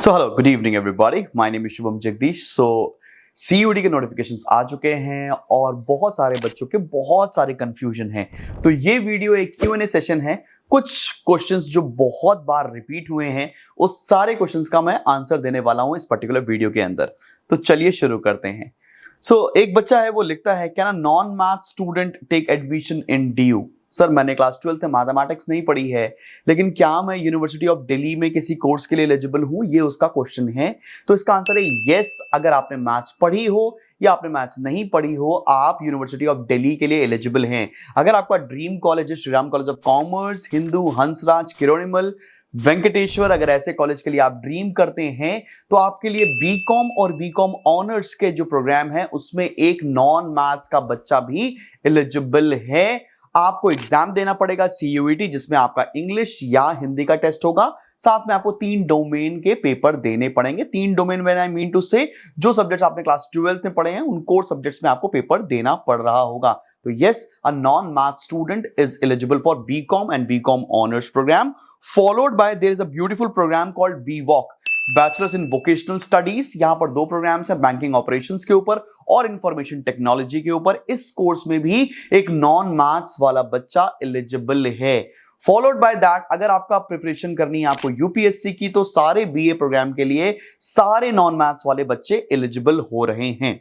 So hello good evening everybody, my name is Shubham Jagdish. So CUD के notifications आ चुके हैं और बहुत सारे बच्चों के बहुत सारे कंफ्यूजन हैं। तो ये वीडियो एक Q&A सेशन है। कुछ क्वेश्चंस जो बहुत बार रिपीट हुए हैं उस सारे क्वेश्चंस का मैं आंसर देने वाला हूं इस पर्टिकुलर वीडियो के अंदर। तो चलिए शुरू करते हैं। एक बच्चा है, वो लिखता है can a non math student take admission in DU। Sir मैंने क्लास 12th में मैथमेटिक्स नहीं पढ़ी है, लेकिन क्या मैं यूनिवर्सिटी ऑफ दिल्ली में किसी कोर्स के लिए एलिजिबल हूं, ये उसका क्वेश्चन है। तो इसका आंसर है यस। अगर आपने मैथ्स पढ़ी हो या आपने मैथ्स नहीं पढ़ी हो, आप यूनिवर्सिटी ऑफ दिल्ली के लिए एलिजिबल हैं। अगर आपका ड्रीम कॉलेज है Shri Ram college of commerce, Hindu, Hansraj, Kirori Mal, Venkateswara, अगर ऐसे कॉलेज के लिए आप ड्रीम करते हैं तो आपके लिए बीकॉम और बीकॉम ऑनर्स के जो प्रोग्राम है उसमें एक नॉन मैथ्स का बच्चा भी एलिजिबल है। आपको एग्जाम देना पड़ेगा CUET, जिसमें आपका इंग्लिश या हिंदी का टेस्ट होगा। साथ में आपको 3 डोमेन के पेपर देने पड़ेंगे। 3 डोमेन में आई मीन टू से जो सब्जेक्ट्स आपने क्लास 12th में पढ़े हैं उन कोर सब्जेक्ट्स में आपको पेपर देना पड़ रहा होगा। तो yes, a non math student is eligible for BCom and BCom honours programme, followed by there is a beautiful programme called BVOC, bachelors in vocational studies. यहां पर 2 प्रोग्राम्स हैं, बैंकिंग ऑपरेशंस के ऊपर और इंफॉर्मेशन टेक्नोलॉजी के ऊपर। इस course में भी एक नॉन मैथ्स वाला बच्चा एलिजिबल है। फॉलोड बाय दैट, अगर आपका प्रिपरेशन करनी है आपको UPSC की, तो सारे BA प्रोग्राम के लिए सारे नॉन मैथ्स वाले बच्चे एलिजिबल हो रहे हैं।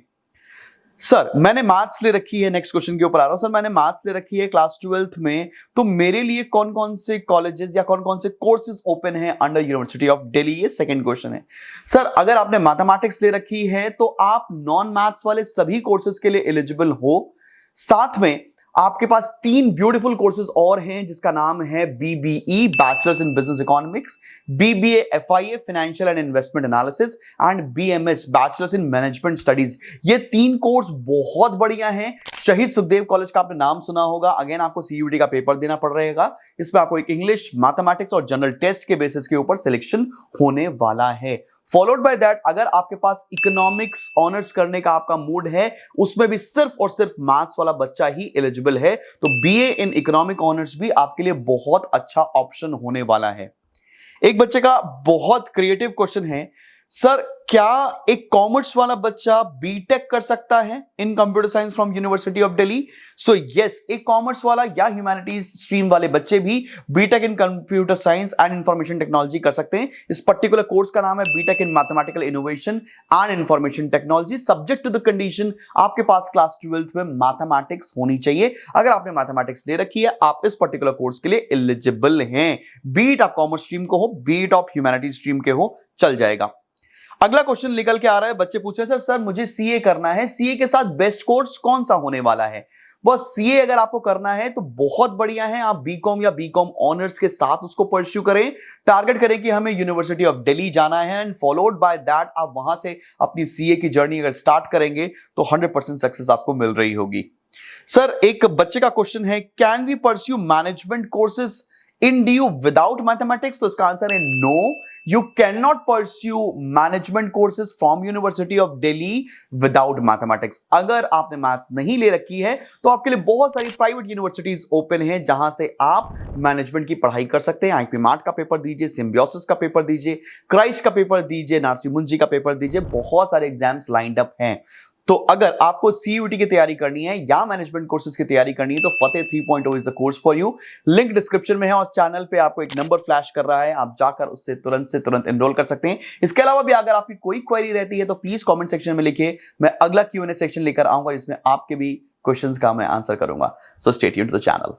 सर मैंने मैथ्स ले रखी है, नेक्स्ट क्वेश्चन के ऊपर आ रहा हूं। सर मैंने मैथ्स ले रखी है क्लास 12th में, तो मेरे लिए कौन कौन से कॉलेजेस या कौन कौन से कोर्सेज ओपन है अंडर यूनिवर्सिटी ऑफ दिल्ली, ये सेकंड क्वेश्चन है। सर अगर आपने मैथमेटिक्स ले रखी है तो आप नॉन मैथ्स वाले सभी कोर्सेज के लिए एलिजिबल हो। साथ में आपके पास 3 ब्यूटीफुल कोर्सेज और हैं, जिसका नाम है BBE, bachelors in business economics, BBA FIA, financial and investment analysis, and BMS, bachelors in management studies. ये 3 कोर्स बहुत बढ़िया हैं। शहीद सुखदेव कॉलेज का आपने नाम सुना होगा। अगेन आपको CUET का पेपर देना पड़ रहेगा। इसमें आपको एक इंग्लिश, मैथमेटिक्स और जनरल टेस्ट के बेसिस के ऊपर सिलेक्शन होने वाला है। फॉलोड बाय दैट, अगर आपके पास इकोनॉमिक्स ऑनर्स करने का आपका मूड है, उसमें भी सिर्फ और सिर्फ मैथ्स वाला बच्चा ही एलिजिबल है, तो BA इन इकोनॉमिक ऑनर्स भी आपके लिए बहुत अच्छा ऑप्शन होने वाला है। एक बच्चे का बहुत क्रिएटिव क्वेश्चन है, सर क्या एक कॉमर्स वाला बच्चा BTech कर सकता है इन computer science from university of Delhi? So yes, एक कॉमर्स वाला या ह्यूमैनिटीज स्ट्रीम वाले बच्चे भी BTech in computer science and information technology कर सकते हैं। इस पर्टिकुलर कोर्स का नाम है BTech in mathematical innovation and information technology, subject to the condition आपके पास क्लास 12th में मैथमेटिक्स होनी चाहिए। अगर आपने मैथमेटिक्स ले रखी है, आप इस पर्टिकुलर कोर्स के लिए एलिजिबल हैं। बीट आप कॉमर्स स्ट्रीम को हो, बीट आप ह्यूमैनिटीज स्ट्रीम के हो, चल जाएगा। अगला क्वेश्चन निकल के आ रहा है, बच्चे पूछ रहे हैं सर मुझे CA करना है, CA के साथ बेस्ट कोर्स कौन सा होने वाला है? बस CA अगर आपको करना है तो बहुत बढ़िया है, आप बीकॉम या बीकॉम ऑनर्स के साथ उसको परस्यू करें। टारगेट करें कि हमें यूनिवर्सिटी ऑफ दिल्ली जाना है, एंड फॉलोड बाय दैट आप वहां से अपनी CA की जर्नी अगर स्टार्ट करेंगे तो 100% सक्सेस आपको मिल रही होगी। सर एक बच्चे का क्वेश्चन है, can we pursue management courses in DU without mathematics? तो इसका आंसर है no, you cannot pursue management courses from University of Delhi without mathematics। अगर आपने मैथ्स नहीं ले रखी है तो आपके लिए बहुत सारी प्राइवेट यूनिवर्सिटीज ओपन है जहां से आप मैनेजमेंट की पढ़ाई कर सकते हैं। IIP MAT का पेपर दीजिए, सिम्बियोसिस का पेपर दीजिए, क्राइस्ट का पेपर दीजिए, नारसी मुंजी का पेपर दीजिए, बहुत सारे एग्जाम्स लाइंड अप हैं। तो अगर आपको CUET की तैयारी करनी है या मैनेजमेंट कोर्सेज की तैयारी करनी है तो फतेह 3.0 is the course for you. Link description में है और चैनल पे आपको एक नंबर फ्लैश कर रहा है, आप जाकर उससे तुरंत एनरोल कर सकते हैं। इसके अलावा भी अगर आपकी कोई क्वेरी रहती है तो प्लीज कमेंट सेक्शन में लिखिए, मैं अगला Q&A सेक्शन लेकर आऊंगा जिसमें आपके भी क्वेश्चंस का मैं आंसर करूंगा। So stay tuned to the channel.